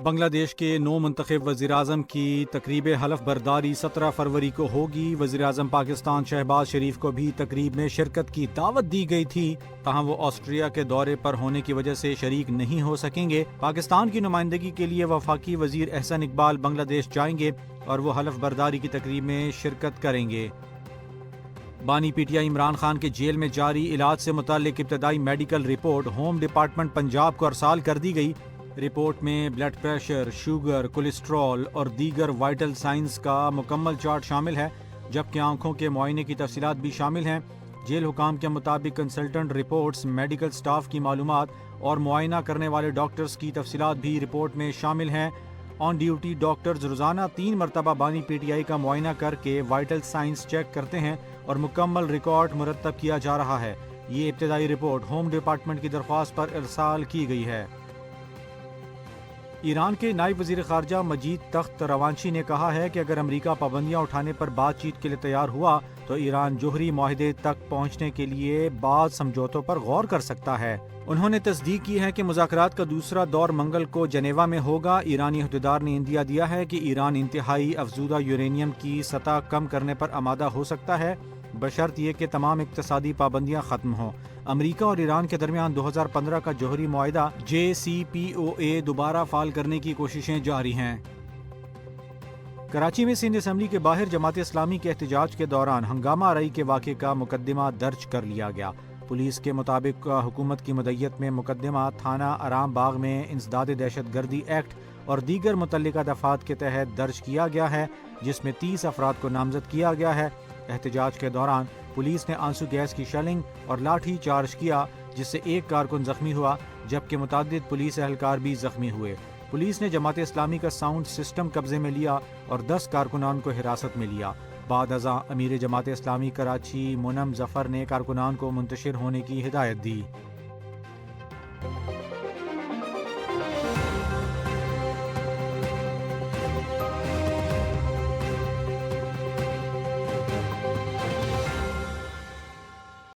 بنگلہ دیش کے نو منتخب وزیراعظم کی تقریب حلف برداری 17 فروری کو ہوگی۔ وزیراعظم پاکستان شہباز شریف کو بھی تقریب میں شرکت کی دعوت دی گئی تھی، تاہم وہ آسٹریا کے دورے پر ہونے کی وجہ سے شریک نہیں ہو سکیں گے۔ پاکستان کی نمائندگی کے لیے وفاقی وزیر احسن اقبال بنگلہ دیش جائیں گے اور وہ حلف برداری کی تقریب میں شرکت کریں گے۔ بانی P T I Imran Khan کے جیل میں جاری علاج سے متعلق ابتدائی medical report home department Punjab کو ارسال کر دی گئی۔ رپورٹ میں بلڈ پریشر، شوگر، کولیسٹرول اور دیگر وائٹل سائنز کا مکمل چارٹ شامل ہے، جبکہ آنکھوں کے معائنے کی تفصیلات بھی شامل ہیں۔ جیل حکام کے مطابق کنسلٹنٹ رپورٹس، میڈیکل سٹاف کی معلومات اور معائنہ کرنے والے ڈاکٹرز کی تفصیلات بھی رپورٹ میں شامل ہیں۔ آن ڈیوٹی ڈاکٹرز روزانہ 3 مرتبہ بانی پی ٹی آئی کا معائنہ کر کے وائٹل سائنز چیک کرتے ہیں اور مکمل ریکارڈ مرتب کیا جا رہا ہے۔ یہ ابتدائی رپورٹ ہوم ڈپارٹمنٹ کی درخواست پر ارسال کی گئی ہے۔ ایران کے نائب وزیر خارجہ مجید تخت روانشی نے کہا ہے کہ اگر امریکہ پابندیاں اٹھانے پر بات چیت کے لیے تیار ہوا تو ایران جوہری معاہدے تک پہنچنے کے لیے بعض سمجھوتوں پر غور کر سکتا ہے۔ انہوں نے تصدیق کی ہے کہ مذاکرات کا دوسرا دور منگل کو جنیوا میں ہوگا۔ ایرانی عہدیدار نے اندیا دیا ہے کہ ایران انتہائی افزودہ یورینیم کی سطح کم کرنے پر آمادہ ہو سکتا ہے، بشرط یہ کہ تمام اقتصادی پابندیاں ختم ہوں۔ امریکہ اور ایران کے درمیان 2015 کا جوہری معاہدہ JCPOA دوبارہ فعال کرنے کی کوششیں جاری ہیں۔ کراچی میں سندھ اسمبلی کے باہر جماعت اسلامی کے احتجاج کے دوران ہنگامہ آرائی کے واقعے کا مقدمہ درج کر لیا گیا۔ پولیس کے مطابق حکومت کی مدعیت میں مقدمہ تھانہ آرام باغ میں انسداد دہشت گردی ایکٹ اور دیگر متعلقہ دفعات کے تحت درج کیا گیا ہے، جس میں 30 افراد کو نامزد کیا گیا ہے۔ احتجاج کے دوران پولیس نے آنسو گیس کی شیلنگ اور لاٹھی چارج کیا، جس سے ایک کارکن زخمی ہوا جبکہ متعدد پولیس اہلکار بھی زخمی ہوئے۔ پولیس نے جماعت اسلامی کا ساؤنڈ سسٹم قبضے میں لیا اور 10 کارکنان کو حراست میں لیا۔ بعد ازاں امیر جماعت اسلامی کراچی مونم ظفر نے کارکنان کو منتشر ہونے کی ہدایت دی۔